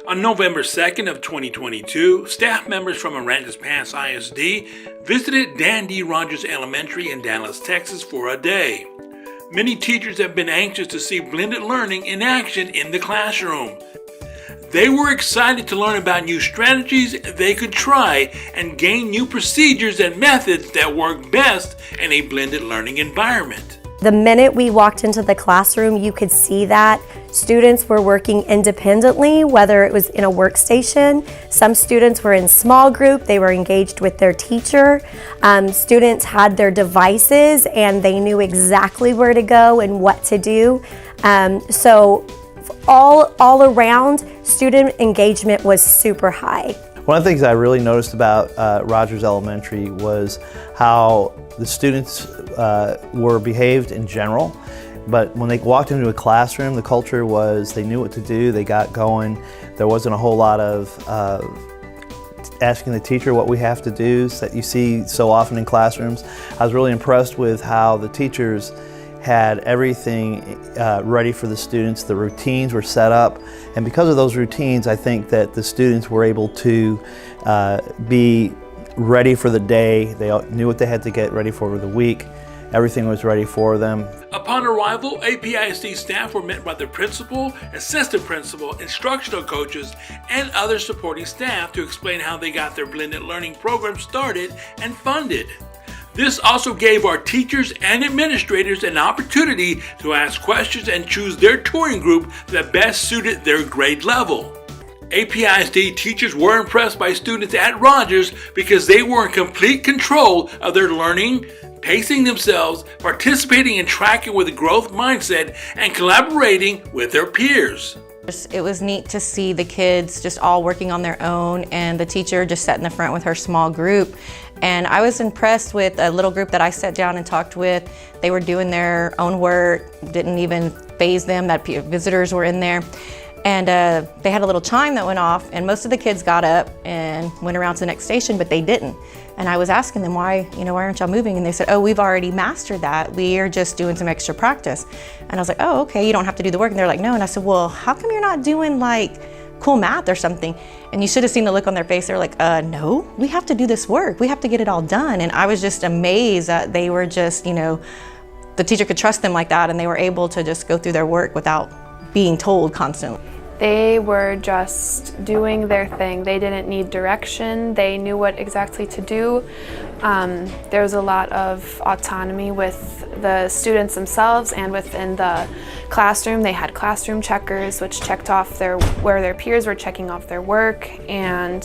On November 2nd of 2022, staff members from Aransas Pass ISD visited Dan D. Rogers Elementary in Dallas, Texas for a day. Many teachers have been anxious to see blended learning in action in the classroom. They were excited to learn about new strategies they could try and gain new procedures and methods that work best in a blended learning environment. The minute we walked into the classroom, you could see that students were working independently, whether it was in a workstation. Some students were in small group, they were engaged with their teacher. Students had their devices and they knew exactly where to go and what to do. So all around, student engagement was super high. One of the things I really noticed about Rogers Elementary was how the students were behaved in general, but when they walked into a classroom, the culture was they knew what to do, they got going. There wasn't a whole lot of asking the teacher what we have to do that you see so often in classrooms. I was really impressed with how the teachers had everything ready for the students. The routines were set up, and because of those routines, I think that the students were able to be ready for the day. They knew what they had to get ready for the week. Everything was ready for them. Upon arrival, APISD staff were met by the principal, assistant principal, instructional coaches, and other supporting staff to explain how they got their blended learning program started and funded. This also gave our teachers and administrators an opportunity to ask questions and choose their touring group that best suited their grade level. APISD teachers were impressed by students at Rogers because they were in complete control of their learning, pacing themselves, participating and tracking with a growth mindset, and collaborating with their peers. It was neat to see the kids just all working on their own and the teacher just sat in the front with her small group. And I was impressed with a little group that I sat down and talked with. They were doing their own work, didn't even faze them that visitors were in there. And they had a little chime that went off, and most of the kids got up and went around to the next station, but they didn't. And I was asking them, why aren't y'all moving? And they said, oh, we've already mastered that. We are just doing some extra practice. And I was like, oh, okay, you don't have to do the work. And they're like, no. And I said, well, how come you're not doing like cool math or something? And you should have seen the look on their face. They're like, no, we have to do this work. We have to get it all done. And I was just amazed that they were just, the teacher could trust them like that, and they were able to just go through their work without being told constantly. They were just doing their thing. They didn't need direction. They knew what exactly to do. There was a lot of autonomy with the students themselves and within the classroom. They had classroom checkers, which checked off where their peers were checking off their work. And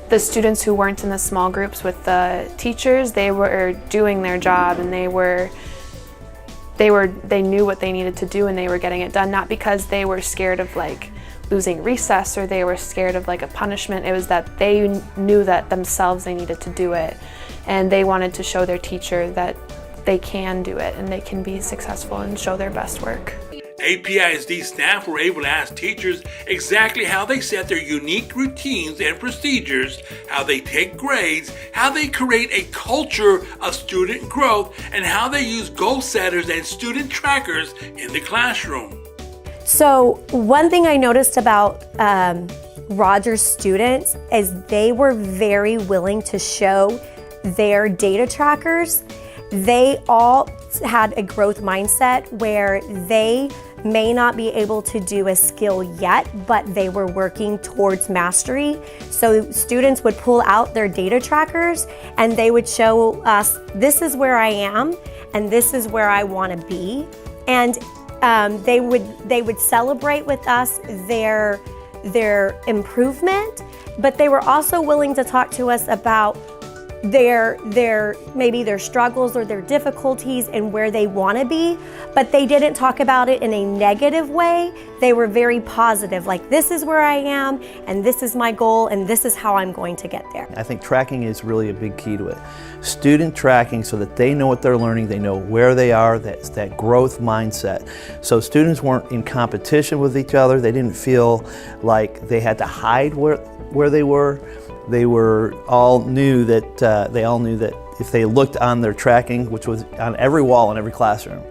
the students who weren't in the small groups with the teachers, they were doing their job, and they knew what they needed to do, and they were getting it done, not because they were scared of like losing recess or they were scared of like a punishment. It was that they knew that themselves they needed to do it, and they wanted to show their teacher that they can do it and they can be successful and show their best work. APISD staff were able to ask teachers exactly how they set their unique routines and procedures, how they take grades, how they create a culture of student growth, and how they use goal setters and student trackers in the classroom. So one thing I noticed about Rogers students is they were very willing to show their data trackers. They all had a growth mindset where they may not be able to do a skill yet, but they were working towards mastery. So students would pull out their data trackers and they would show us, this is where I am and this is where I want to be. And they would celebrate with us their improvement, but they were also willing to talk to us about maybe their struggles or their difficulties and where they want to be, but they didn't talk about it in a negative way. They were very positive, like this is where I am and this is my goal and this is how I'm going to get there. I think tracking is really a big key to it. Student tracking so that they know what they're learning, they know where they are, that's that growth mindset. So students weren't in competition with each other, they didn't feel like they had to hide where they were. They all knew that if they looked on their tracking, which was on every wall in every classroom,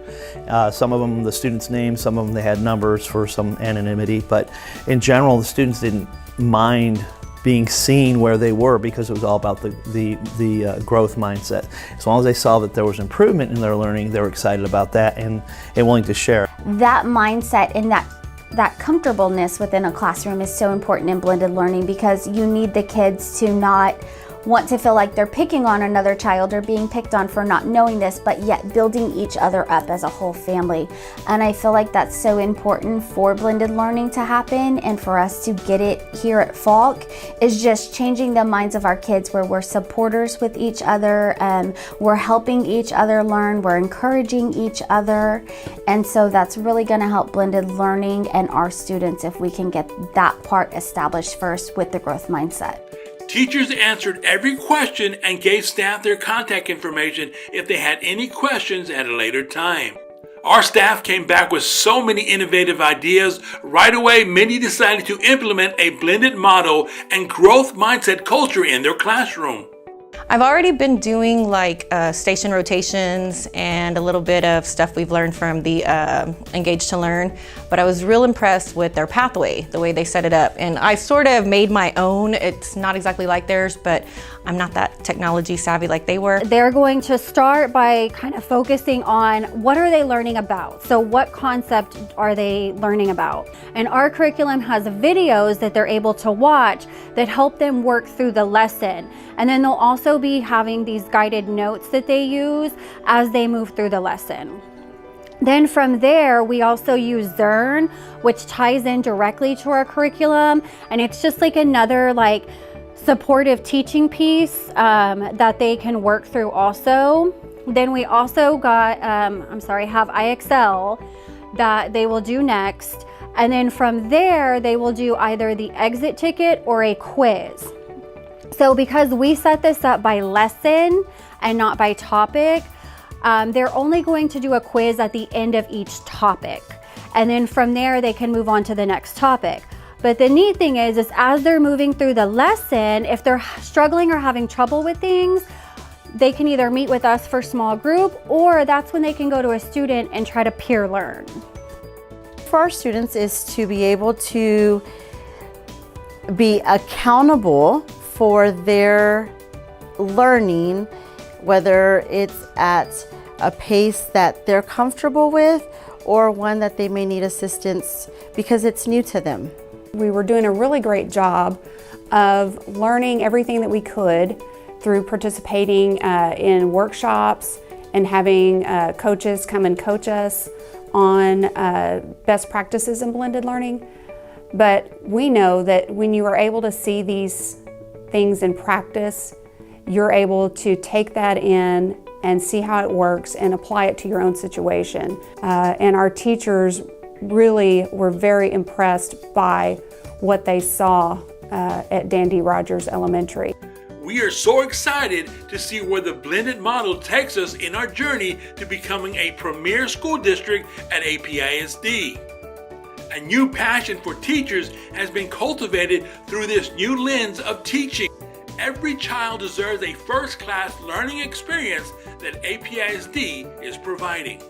some of them the students' names, some of them they had numbers for some anonymity, but in general the students didn't mind being seen where they were because it was all about the growth mindset. As long as they saw that there was improvement in their learning, they were excited about that and willing to share. That mindset and that comfortableness within a classroom is so important in blended learning, because you need the kids to not want to feel like they're picking on another child or being picked on for not knowing this, but yet building each other up as a whole family. And I feel like that's so important for blended learning to happen, and for us to get it here at Falk is just changing the minds of our kids, where we're supporters with each other, we're helping each other learn, we're encouraging each other. And so that's really going to help blended learning and our students if we can get that part established first with the growth mindset. Teachers answered every question and gave staff their contact information if they had any questions at a later time. Our staff came back with so many innovative ideas. Right away, many decided to implement a blended model and growth mindset culture in their classroom. I've already been doing like station rotations and a little bit of stuff we've learned from the Engage to Learn, but I was real impressed with their pathway, the way they set it up. And I sort of made my own. It's not exactly like theirs, but I'm not that technology savvy like they were. They're going to start by kind of focusing on what are they learning about? So what concept are they learning about? And our curriculum has videos that they're able to watch that help them work through the lesson. And then they'll also be having these guided notes that they use as they move through the lesson. Then from there, we also use Zern, which ties in directly to our curriculum. And it's just like another supportive teaching piece that they can work through also. Then we also got, have IXL that they will do next. And then from there, they will do either the exit ticket or a quiz. So because we set this up by lesson and not by topic, they're only going to do a quiz at the end of each topic. And then from there, they can move on to the next topic. But the neat thing is as they're moving through the lesson, if they're struggling or having trouble with things, they can either meet with us for small group, or that's when they can go to a student and try to peer learn. For our students is to be able to be accountable for their learning, whether it's at a pace that they're comfortable with or one that they may need assistance because it's new to them. We were doing a really great job of learning everything that we could through participating in workshops and having coaches come and coach us on best practices in blended learning. But we know that when you are able to see these things in practice, you're able to take that in and see how it works and apply it to your own situation. And our teachers really were very impressed by what they saw at Dandy Rogers Elementary. We are so excited to see where the blended model takes us in our journey to becoming a premier school district at APISD. A new passion for teachers has been cultivated through this new lens of teaching. Every child deserves a first-class learning experience that APISD is providing.